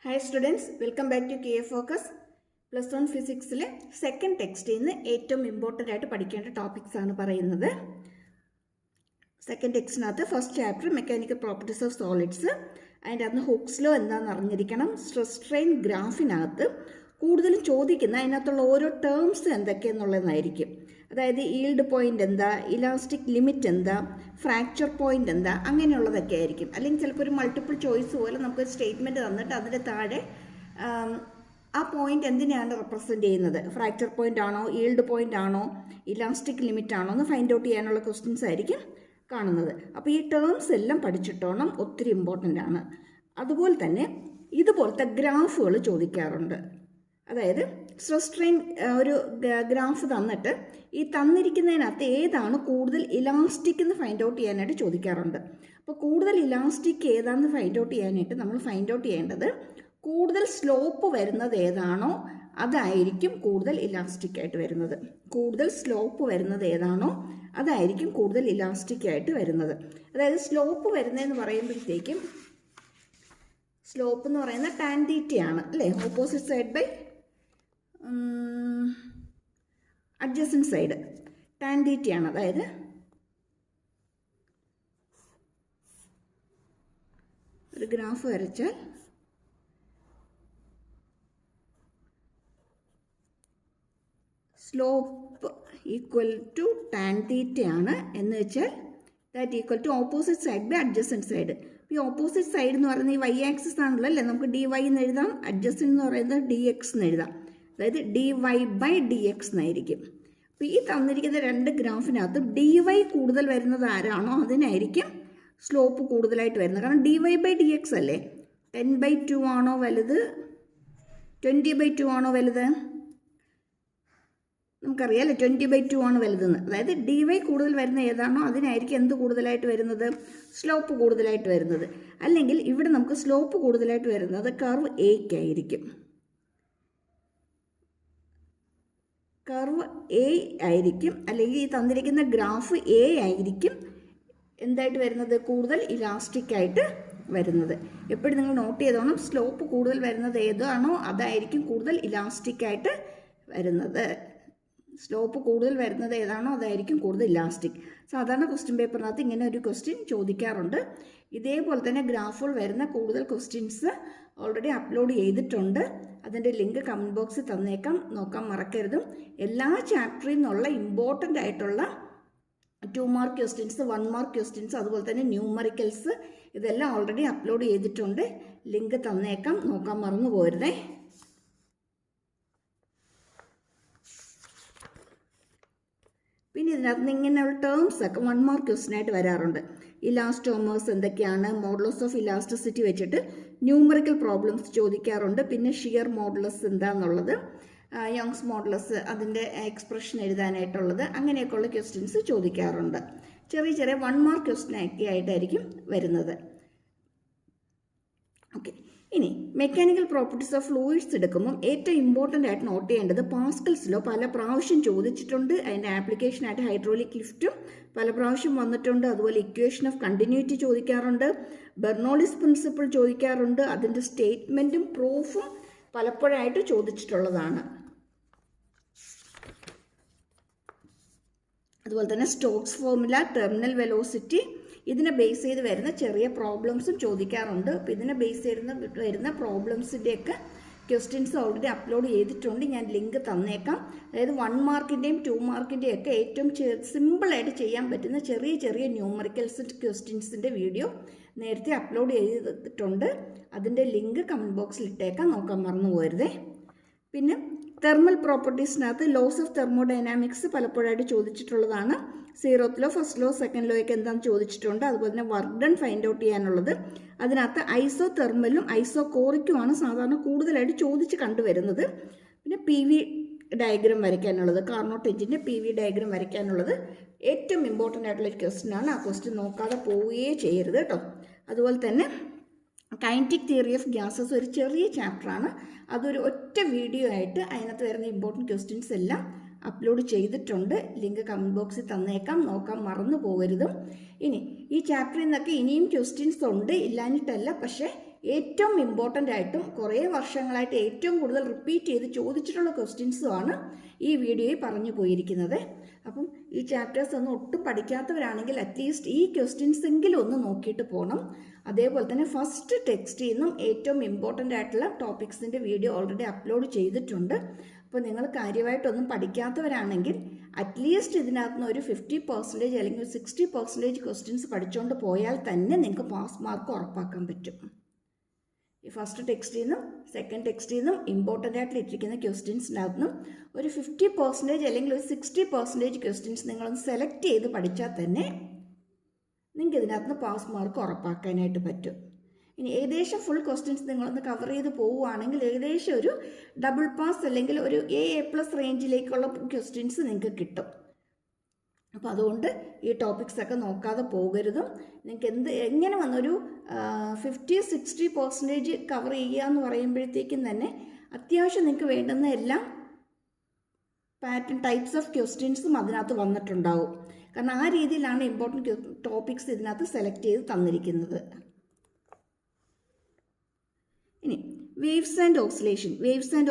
Hi students, welcome back to KA Focus. Plus 1 Physics second text in ഏറ്റവും important ആയിട്ട് പഠിക്കേണ്ട topics ആണ് പറയുന്നത്. സെക്കൻഡ് ടെക്സ്റ്റിനകത്ത് first chapter mechanical properties of solids, അതിൻ്റെ അകത്ത് ഹുക്സ് ലോ എന്താണെന്ന് അറിഞ്ഞിരിക്കണം. സ്ട്രെസ് സ്ട്രെയിൻ ഗ്രാഫിനകത്ത് കൂടുതലും ചോദിക്കുന്ന അതിനകത്തുള്ള ഓരോ ടേംസ് എന്തൊക്കെയെന്നുള്ളതായിരിക്കും. അതായത് ഈൽഡ് പോയിൻ്റ് എന്താ, ഇലാസ്റ്റിക് ലിമിറ്റ് എന്താ, ഫ്രാക്ചർ പോയിൻ്റ് എന്താ, അങ്ങനെയുള്ളതൊക്കെ ആയിരിക്കും. അല്ലെങ്കിൽ ചിലപ്പോൾ ഒരു മൾട്ടിപ്പിൾ ചോയ്സ് പോലെ നമുക്കൊരു സ്റ്റേറ്റ്മെൻറ്റ് തന്നിട്ട് അതിൻ്റെ താഴെ ആ പോയിൻ്റ് എന്തിനെയാണ് റെപ്രസെൻ്റ് ചെയ്യുന്നത്, ഫ്രാക്ചർ പോയിൻ്റ് ആണോ, ഈൽഡ് പോയിൻ്റ് ആണോ, ഇലാസ്റ്റിക് ലിമിറ്റ് ആണോ എന്ന് ഫൈൻഡ് ഔട്ട് ചെയ്യാനുള്ള ക്വസ്റ്റ്യൻസ് ആയിരിക്കും കാണുന്നത്. അപ്പോൾ ഈ ടേംസ് എല്ലാം പഠിച്ചിട്ടോണം, ഒത്തിരി ഇമ്പോർട്ടൻ്റ് ആണ്. അതുപോലെ തന്നെ ഇതുപോലത്തെ ഗ്രാഫുകൾ ചോദിക്കാറുണ്ട്. അതായത് സ്ട്രെസ് സ്ട്രെയിൻ ഒരു ഗ്രാഫ് തന്നിട്ട് ഈ തന്നിരിക്കുന്നതിനകത്ത് ഏതാണ് കൂടുതൽ ഇലാസ്റ്റിക് എന്ന് ഫൈൻഡ് ഔട്ട് ചെയ്യാനായിട്ട് ചോദിക്കാറുണ്ട്. അപ്പോൾ കൂടുതൽ ഇലാസ്റ്റിക് ഏതാണെന്ന് ഫൈൻഡ് ഔട്ട് ചെയ്യാനായിട്ട് നമ്മൾ ഫൈൻഡ് ഔട്ട് ചെയ്യേണ്ടത് കൂടുതൽ സ്ലോപ്പ് വരുന്നത് ഏതാണോ അതായിരിക്കും കൂടുതൽ ഇലാസ്റ്റിക് ആയിട്ട് വരുന്നത്. കൂടുതൽ സ്ലോപ്പ് വരുന്നത് ഏതാണോ അതായിരിക്കും കൂടുതൽ ഇലാസ്റ്റിക് ആയിട്ട് വരുന്നത്. അതായത് സ്ലോപ്പ് വരുന്നതെന്ന് പറയുമ്പോഴത്തേക്കും സ്ലോപ്പ് എന്ന് പറയുന്നത് ടാൻ തീറ്റയാണ് അല്ലേ, opposite side by adjacent side tan തീറ്റയാണ്. അതായത് ഒരു ഗ്രാഫ് വരച്ചാൽ സ്ലോപ്പ് ഈക്വൽ ടു ടാൻ തീറ്റയാണ് എന്ന് വെച്ചാൽ that equal to opposite side by adjacent side. ഈ ഓപ്പോസിറ്റ് സൈഡ് എന്ന് പറയുന്നത് ഈ വൈ ആക്സിസ് ആണല്ലോ അല്ലേ, നമുക്ക് ഡി വൈ എന്ന് എഴുതാം, അഡ്ജസൻറ്റ് എന്ന് പറയുന്നത് ഡി എക്സ് എന്ന് എഴുതാം. അതായത് d y by d x എന്നായിരിക്കും. അപ്പോൾ ഈ തന്നിരിക്കുന്ന രണ്ട് ഗ്രാഫിനകത്ത് ഡി വൈ കൂടുതൽ വരുന്നത് ആരാണോ അതിനായിരിക്കും സ്ലോപ്പ് കൂടുതലായിട്ട് വരുന്നത്. കാരണം d y by d x അല്ലേ, 10/2 ആണോ വലുത്, 20/2 ആണോ വലുത്, നമുക്കറിയാമല്ലോ 20/2 ആണ് വലുതെന്ന്. അതായത് ഡി വൈ കൂടുതൽ വരുന്ന ഏതാണോ അതിനായിരിക്കും എന്ത് കൂടുതലായിട്ട് വരുന്നത്, സ്ലോപ്പ് കൂടുതലായിട്ട് വരുന്നത്. അല്ലെങ്കിൽ ഇവിടെ നമുക്ക് സ്ലോപ്പ് കൂടുതലായിട്ട് വരുന്നത് കർവ് എയ്ക്കായിരിക്കും. കർവ് എ ആയിരിക്കും, അല്ലെങ്കിൽ ഈ തന്നിരിക്കുന്ന ഗ്രാഫ് എ ആയിരിക്കും എന്തായിട്ട് വരുന്നത്, കൂടുതൽ ഇലാസ്റ്റിക് ആയിട്ട് വരുന്നത്. എപ്പോഴും നിങ്ങൾ നോട്ട് ചെയ്തോണം, സ്ലോപ്പ് കൂടുതൽ വരുന്നത് ഏതാണോ അതായിരിക്കും കൂടുതൽ ഇലാസ്റ്റിക് ആയിട്ട് വരുന്നത്. സ്ലോപ്പ് കൂടുതൽ വരുന്നത് ഏതാണോ അതായിരിക്കും കൂടുതൽ ഇലാസ്റ്റിക്. സാധാരണ ക്വസ്റ്റ്യൻ പേപ്പറിനകത്ത് ഇങ്ങനെ ഒരു ക്വസ്റ്റ്യൻ ചോദിക്കാറുണ്ട്. ഇതേപോലെ തന്നെ ഗ്രാഫുകൾ വരുന്ന കൂടുതൽ ക്വസ്റ്റ്യൻസ് ഓൾറെഡി അപ്ലോഡ് ചെയ്തിട്ടുണ്ട്. അതിൻ്റെ ലിങ്ക് കമൻറ്റ് ബോക്സിൽ തന്നേക്കാം, നോക്കാൻ മറക്കരുതും. എല്ലാ ചാപ്റ്ററിൽ നിന്നുള്ള ഇമ്പോർട്ടൻ്റ് ആയിട്ടുള്ള 2 മാർക്ക് ക്വസ്റ്റ്യൻസ്, 1 മാർക്ക് ക്വസ്റ്റ്യൻസ്, അതുപോലെ തന്നെ ന്യൂമറിക്കൽസ് ഇതെല്ലാം ഓൾറെഡി അപ്ലോഡ് ചെയ്തിട്ടുണ്ട്. ലിങ്ക് തന്നേക്കാം, നോക്കാൻ മറന്നു പോരുതേ. പിന്നെ ഇതിനകത്ത് നിന്ന് ഇങ്ങനെയുള്ള ടേംസ് ഒക്കെ 1 മാർക്ക് ക്വസ്റ്റ്യൻ ആയിട്ട് വരാറുണ്ട്. ഇലാസ്റ്റോമേഴ്സ് എന്തൊക്കെയാണ്, മോഡുലസ് ഓഫ് ഇലാസ്റ്റിസിറ്റി വെച്ചിട്ട് ന്യൂമറിക്കൽ പ്രോബ്ലംസ് ചോദിക്കാറുണ്ട്. പിന്നെ ഷിയർ മോഡുലസ് എന്താണെന്നുള്ളത്, യോങ്സ് മോഡുലസ് അതിൻ്റെ എക്സ്പ്രഷൻ എഴുതാനായിട്ടുള്ളത്, അങ്ങനെയൊക്കെയുള്ള ക്വസ്റ്റ്യൻസ് ചോദിക്കാറുണ്ട്. ചെറിയ ചെറിയ 1 മാർക്ക് ക്വസ്റ്റ്യൻ ഒക്കെ ആയിട്ടായിരിക്കും വരുന്നത്. ഓക്കെ, ഇനി മെക്കാനിക്കൽ പ്രോപ്പർട്ടീസ് ഓഫ് ഫ്ലൂയിഡ്സ് എടുക്കുമ്പം ഏറ്റവും ഇമ്പോർട്ടൻ്റ് ആയിട്ട് നോട്ട് ചെയ്യേണ്ടത് പാസ്കൽസ് ലോ പല പ്രാവശ്യം ചോദിച്ചിട്ടുണ്ട്. അതിൻ്റെ ആപ്ലിക്കേഷനായിട്ട് ഹൈഡ്രോളിക് ലിഫ്റ്റും പല പ്രാവശ്യം വന്നിട്ടുണ്ട്. അതുപോലെ ഇക്വേഷൻ ഓഫ് കണ്ടിന്യൂറ്റി ചോദിക്കാറുണ്ട്, ബെർണോളിസ് പ്രിൻസിപ്പിൾ ചോദിക്കാറുണ്ട്. അതിൻ്റെ സ്റ്റേറ്റ്മെൻറ്റും പ്രൂഫും പലപ്പോഴായിട്ട് ചോദിച്ചിട്ടുള്ളതാണ്. അതുപോലെ തന്നെ സ്റ്റോക്സ് ഫോർമുല, ടെർമിനൽ വെലോസിറ്റി, ഇതിനെ ബേസ് ചെയ്ത് വരുന്ന ചെറിയ പ്രോബ്ലംസും ചോദിക്കാറുണ്ട്. അപ്പോൾ ഇതിനെ ബേസ് ചെയ്ത് വരുന്ന പ്രോബ്ലംസിൻ്റെയൊക്കെ ക്വസ്റ്റ്യൻസ് ഓൾറെഡി അപ്ലോഡ് ചെയ്തിട്ടുണ്ട്. ഞാൻ ലിങ്ക് തന്നേക്കാം. അതായത് 1 മാർക്കിൻ്റെയും 2 മാർക്കിൻ്റെയും ഒക്കെ ഏറ്റവും സിമ്പിളായിട്ട് ചെയ്യാൻ പറ്റുന്ന ചെറിയ ചെറിയ ന്യൂമറിക്കൽസ് ക്വസ്റ്റ്യൻസിൻ്റെ വീഡിയോ നേരത്തെ അപ്ലോഡ് ചെയ്തിട്ടുണ്ട്. അതിൻ്റെ ലിങ്ക് കമൻറ്റ് ബോക്സിൽ ഇട്ടേക്കാം, നോക്കാൻ മറന്നു പോരുതേ. പിന്നെ തെർമൽ പ്രോപ്പർട്ടീസിനകത്ത് ലോസ് ഓഫ് തെർമോഡൈനാമിക്സ് പലപ്പോഴായിട്ട് ചോദിച്ചിട്ടുള്ളതാണ്. 0th law, 1st law, 2nd ലോയൊക്കെ എന്താണെന്ന് ചോദിച്ചിട്ടുണ്ട്. അതുപോലെ തന്നെ വർക്ക് ഡൺ ഫൈൻഡ് ഔട്ട് ചെയ്യാനുള്ളത് അതിനകത്ത് ഐസോ തെർമലും ഐസോ കോറിക്കുമാണ് സാധാരണ കൂടുതലായിട്ട് ചോദിച്ച് കണ്ടുവരുന്നത്. പിന്നെ PV ഡയഗ്രം വരയ്ക്കാനുള്ളത്, കാർനോട്ട് എഞ്ചിൻ്റെ PV ഡയഗ്രം വരയ്ക്കാനുള്ളത് ഏറ്റവും ഇമ്പോർട്ടൻ്റ് ആയിട്ടുള്ള ക്വസ്റ്റ്യൻ ആണ്. ആ ക്വസ്റ്റ്യൻ നോക്കാതെ പോവുകയേ ചെയ്യരുത് കേട്ടോ. അതുപോലെ തന്നെ കൈനറ്റിക് തിയറി ഓഫ് ഗ്യാസസ് ഒരു ചെറിയ ചാപ്റ്ററാണ്, അതൊരു ഒറ്റ വീഡിയോ ആയിട്ട് അതിനകത്ത് വരുന്ന ഇമ്പോർട്ടൻറ്റ് ക്വസ്റ്റ്യൻസ് എല്ലാം അപ്ലോഡ് ചെയ്തിട്ടുണ്ട്. ലിങ്ക് കമൻറ്റ് ബോക്സിൽ തന്നേക്കാം, നോക്കാൻ മറന്നു പോകരുതും. ഇനി ഈ ചാപ്റ്ററിൽ നിന്നൊക്കെ ഇനിയും ക്വസ്റ്റ്യൻസ് ഉണ്ട്, ഇല്ലാഞ്ഞിട്ടല്ല, പക്ഷേ ഏറ്റവും ഇമ്പോർട്ടൻ്റ് ആയിട്ടും കുറേ വർഷങ്ങളായിട്ട് ഏറ്റവും കൂടുതൽ റിപ്പീറ്റ് ചെയ്ത് ചോദിച്ചിട്ടുള്ള ക്വസ്റ്റ്യൻസുമാണ് ഈ വീഡിയോയിൽ പറഞ്ഞു പോയിരിക്കുന്നത്. അപ്പം ഈ ചാപ്റ്റേഴ്സ് ഒന്നും ഒട്ടും പഠിക്കാത്തവരാണെങ്കിൽ അറ്റ്ലീസ്റ്റ് ഈ ക്വസ്റ്റ്യൻസ് എങ്കിലും ഒന്ന് നോക്കിയിട്ട് പോകണം. അതേപോലെ തന്നെ ഫസ്റ്റ് ടെക്സ്റ്റിൽ നിന്നും ഏറ്റവും ഇമ്പോർട്ടൻ്റ് ആയിട്ടുള്ള ടോപ്പിക്സിൻ്റെ വീഡിയോ ഓൾറെഡി അപ്ലോഡ് ചെയ്തിട്ടുണ്ട്. അപ്പോൾ നിങ്ങൾ കാര്യമായിട്ടൊന്നും പഠിക്കാത്തവരാണെങ്കിൽ അറ്റ്ലീസ്റ്റ് ഇതിനകത്ത് നിന്ന് ഒരു 50% അല്ലെങ്കിൽ 60% ക്വസ്റ്റ്യൻസ് പഠിച്ചുകൊണ്ട് പോയാൽ തന്നെ നിങ്ങൾക്ക് പാസ് മാർക്ക് ഉറപ്പാക്കാൻ പറ്റും. ഈ ഫസ്റ്റ് ടെക്സ്റ്റിൽ നിന്നും സെക്കൻഡ് ടെക്സ്റ്റിൽ നിന്നും ഇമ്പോർട്ടൻ്റ് ആയിട്ട് ഇട്ടിരിക്കുന്ന ക്വസ്റ്റ്യൻസിനകത്ത് നിന്നും ഒരു 50% അല്ലെങ്കിൽ ഒരു 60% ക്വസ്റ്റ്യൻസ് നിങ്ങളൊന്ന് സെലക്ട് ചെയ്ത് പഠിച്ചാൽ തന്നെ നിങ്ങൾക്ക് ഇതിനകത്ത് നിന്ന് പാസ് മാർക്ക് ഉറപ്പാക്കാനായിട്ട് പറ്റും. ഇനി ഏകദേശം ഫുൾ ക്വസ്റ്റ്യൻസ് നിങ്ങളൊന്ന് കവർ ചെയ്ത് പോവുകയാണെങ്കിൽ ഏകദേശം ഒരു ഡബിൾ പാസ് അല്ലെങ്കിൽ ഒരു A+ റേഞ്ചിലേക്കുള്ള ക്വസ്റ്റ്യൻസ് നിങ്ങൾക്ക് കിട്ടും. അപ്പോൾ അതുകൊണ്ട് ഈ ടോപ്പിക്സൊക്കെ നോക്കാതെ പോകരുതും. നിങ്ങൾക്ക് എങ്ങനെ വന്നൊരു 50-60% കവർ ചെയ്യുക എന്ന് പറയുമ്പോഴത്തേക്കും തന്നെ അത്യാവശ്യം നിങ്ങൾക്ക് വേണ്ടുന്ന എല്ലാം പാറ്റേൺ ടൈപ്സ് ഓഫ് ക്വസ്റ്റ്യൻസും അതിനകത്ത് വന്നിട്ടുണ്ടാവും. കാരണം ആ രീതിയിലാണ് ഇമ്പോർട്ടൻറ്റ് ടോപ്പിക്സ് ഇതിനകത്ത് സെലക്ട് ചെയ്ത് തന്നിരിക്കുന്നത്. ഇനി വേവ്സ് ആൻഡ്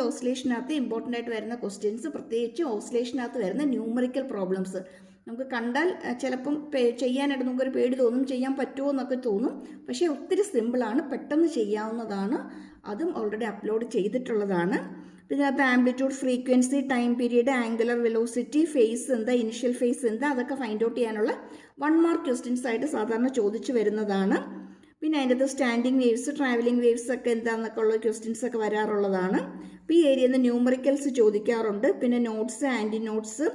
ഓസിലേഷനകത്ത് ഇമ്പോർട്ടൻ്റ് ആയിട്ട് വരുന്ന ക്വസ്റ്റ്യൻസ്, പ്രത്യേകിച്ച് ഓസിലേഷനകത്ത് വരുന്ന ന്യൂമറിക്കൽ പ്രോബ്ലംസ് നമുക്ക് കണ്ടാൽ ചിലപ്പം ചെയ്യാനായിട്ട് നമുക്കൊരു പേടി തോന്നും, ചെയ്യാൻ പറ്റുമോ എന്നൊക്കെ തോന്നും. പക്ഷേ ഒത്തിരി സിമ്പിളാണ്, പെട്ടെന്ന് ചെയ്യാവുന്നതാണ്. അതും ഓൾറെഡി അപ്ലോഡ് ചെയ്തിട്ടുള്ളതാണ്. ഇതിനകത്ത് amplitude, frequency, time period, angular velocity, phase എന്താ, ഇനിഷ്യൽ ഫേസ് എന്താ, അതൊക്കെ ഫൈൻഡ് ഔട്ട് ചെയ്യാനുള്ള 1 മാർക്ക് ക്വസ്റ്റ്യൻസ് ആയിട്ട് സാധാരണ ചോദിച്ചു വരുന്നതാണ്. പിന്നെ അതിൻ്റെ സ്റ്റാൻഡിങ് വേവ്സ്, ട്രാവലിംഗ് വേവ്സ് ഒക്കെ എന്താണെന്നൊക്കെ ഉള്ള ക്വസ്റ്റ്യൻസ് ഒക്കെ വരാറുള്ളതാണ്. അപ്പോൾ ഈ ഏരിയയിൽ നിന്ന് ന്യൂമറിക്കൽസ് ചോദിക്കാറുണ്ട്. പിന്നെ നോട്ട്സ്, ആൻറ്റി നോട്ട്സ്,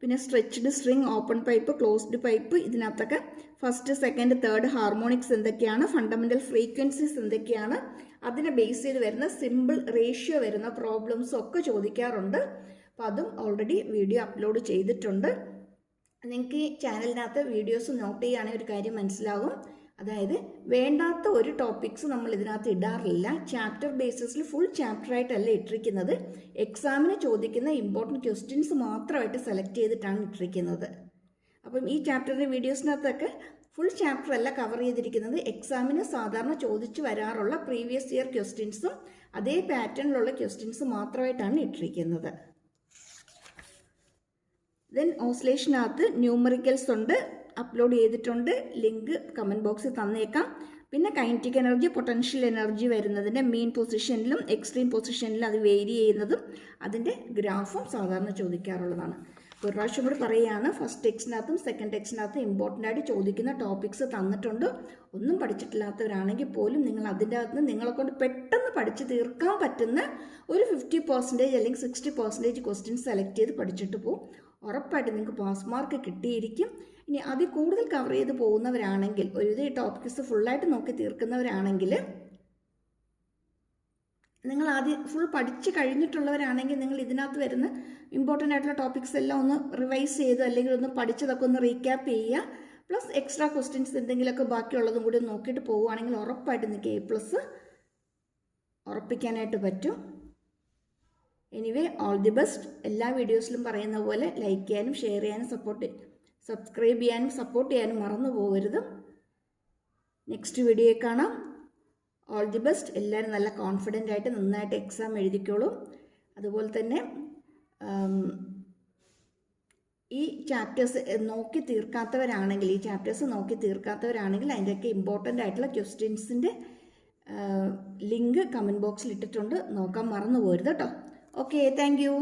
പിന്നെ stretched string, open pipe, closed pipe, ഇതിനകത്തൊക്കെ ഫസ്റ്റ്, സെക്കൻഡ്, തേർഡ് ഹാർമോണിക്സ് എന്തൊക്കെയാണ്, ഫണ്ടമെൻ്റൽ ഫ്രീക്വൻസീസ് എന്തൊക്കെയാണ്, അതിനെ ബേസ് ചെയ്ത് വരുന്ന സിമ്പിൾ റേഷ്യോ വരുന്ന പ്രോബ്ലംസും ഒക്കെ ചോദിക്കാറുണ്ട്. അപ്പോൾ അതും ഓൾറെഡി വീഡിയോ അപ്ലോഡ് ചെയ്തിട്ടുണ്ട്. നിങ്ങൾക്ക് ഈ ചാനലിനകത്ത് വീഡിയോസ് നോട്ട് ചെയ്യുകയാണെങ്കിൽ ഒരു കാര്യം മനസ്സിലാകും. അതായത് വേണ്ടാത്ത ഒരു ടോപ്പിക്സ് നമ്മൾ ഇതിനകത്ത് ഇടാറില്ല. ചാപ്റ്റർ ബേസിസിൽ ഫുൾ ചാപ്റ്ററായിട്ടല്ല ഇട്ടിരിക്കുന്നത്. എക്സാമിന് ചോദിക്കുന്ന ഇമ്പോർട്ടൻറ്റ് ക്വസ്റ്റ്യൻസ് മാത്രമായിട്ട് സെലക്ട് ചെയ്തിട്ടാണ് ഇട്ടിരിക്കുന്നത്. അപ്പം ഈ ചാപ്റ്ററിൻ്റെ വീഡിയോസിനകത്തൊക്കെ ഫുൾ ചാപ്റ്റർ അല്ല കവർ ചെയ്തിരിക്കുന്നത്. എക്സാമിന് സാധാരണ ചോദിച്ചു വരാറുള്ള പ്രീവിയസ് ഇയർ ക്വസ്റ്റ്യൻസും അതേ പാറ്റേണിലുള്ള ക്വസ്റ്റ്യൻസ് മാത്രമായിട്ടാണ് ഇട്ടിരിക്കുന്നത്. ദെൻ ഓസിലേഷനകത്ത് ന്യൂമറിക്കൽസ് ഉണ്ട്, അപ്ലോഡ് ചെയ്തിട്ടുണ്ട്. ലിങ്ക് കമൻറ്റ് ബോക്സിൽ തന്നേക്കാം. പിന്നെ കൈനറ്റിക് എനർജി, പൊട്ടൻഷ്യൽ എനർജി വരുന്നതിൻ്റെ മീൻ പൊസിഷനിലും എക്സ്ട്രീം പൊസിഷനിലും അത് വേരി ചെയ്യുന്നതും അതിൻ്റെ ഗ്രാഫും സാധാരണ ചോദിക്കാറുള്ളതാണ്. ഒരു പ്രാവശ്യം കൂടി പറയുകയാണ്, ഫസ്റ്റ് ടെക്സ്റ്റിനകത്തും സെക്കൻഡ് ടെക്സ്റ്റിനകത്തും ഇമ്പോർട്ടൻ്റ് ആയിട്ട് ചോദിക്കുന്ന ടോപ്പിക്സ് തന്നിട്ടുണ്ട്. ഒന്നും പഠിച്ചിട്ടില്ലാത്തവരാണെങ്കിൽ പോലും നിങ്ങൾ അതിൻ്റെ അകത്ത് നിന്ന് നിങ്ങളെ കൊണ്ട് പെട്ടെന്ന് പഠിച്ച് തീർക്കാൻ പറ്റുന്ന ഒരു 50% അല്ലെങ്കിൽ 60% ക്വസ്റ്റ്യൻസ് സെലക്ട് ചെയ്ത് പഠിച്ചിട്ട് പോകും. ഉറപ്പായിട്ട് നിങ്ങൾക്ക് പാസ് മാർക്ക് കിട്ടിയിരിക്കും. ഇനി അതിൽ കൂടുതൽ കവർ ചെയ്ത് പോകുന്നവരാണെങ്കിൽ, ഒരുവിധം ഈ ടോപ്പിക്സ് ഫുള്ളായിട്ട് നോക്കി തീർക്കുന്നവരാണെങ്കിൽ, നിങ്ങൾ ആദ്യം ഫുൾ പഠിച്ച് കഴിഞ്ഞിട്ടുള്ളവരാണെങ്കിൽ നിങ്ങൾ ഇതിനകത്ത് വരുന്ന ഇമ്പോർട്ടൻ്റ് ആയിട്ടുള്ള ടോപ്പിക്സ് എല്ലാം ഒന്ന് റിവൈസ് ചെയ്ത് അല്ലെങ്കിൽ ഒന്ന് പഠിച്ചതൊക്കെ ഒന്ന് റീക്യാപ്പ് ചെയ്യുക. പ്ലസ് എക്സ്ട്രാ ക്വസ്റ്റ്യൻസ് എന്തെങ്കിലുമൊക്കെ ബാക്കിയുള്ളതും കൂടി നോക്കിയിട്ട് പോവുകയാണെങ്കിൽ ഉറപ്പായിട്ട് നിങ്ങൾക്ക് A+ ഉറപ്പിക്കാനായിട്ട് പറ്റും. Anyway, all the best. എല്ലാ വീഡിയോസിലും പറയുന്ന പോലെ ലൈക്ക് ചെയ്യാനും ഷെയർ ചെയ്യാനും സബ്സ്ക്രൈബ് ചെയ്യാനും സപ്പോർട്ട് ചെയ്യാനും മറന്നു പോകരുത്. നെക്സ്റ്റ് വീഡിയോയിൽ കാണാം. All the best. എല്ലാവരും നല്ല കോൺഫിഡൻ്റ് ആയിട്ട് നന്നായിട്ട് എക്സാം എഴുതിക്കോളൂ. അതുപോലെ തന്നെ ഈ ചാപ്റ്റേഴ്സ് നോക്കി തീർക്കാത്തവരാണെങ്കിൽ അതിൻ്റെയൊക്കെ ഇമ്പോർട്ടൻ്റ് ആയിട്ടുള്ള ക്വസ്റ്റ്യൻസിൻ്റെ ലിങ്ക് കമൻറ്റ് ബോക്സിൽ ഇട്ടിട്ടുണ്ട്. നോക്കാൻ മറന്നു പോകരുത് കേട്ടോ. Okay, thank you.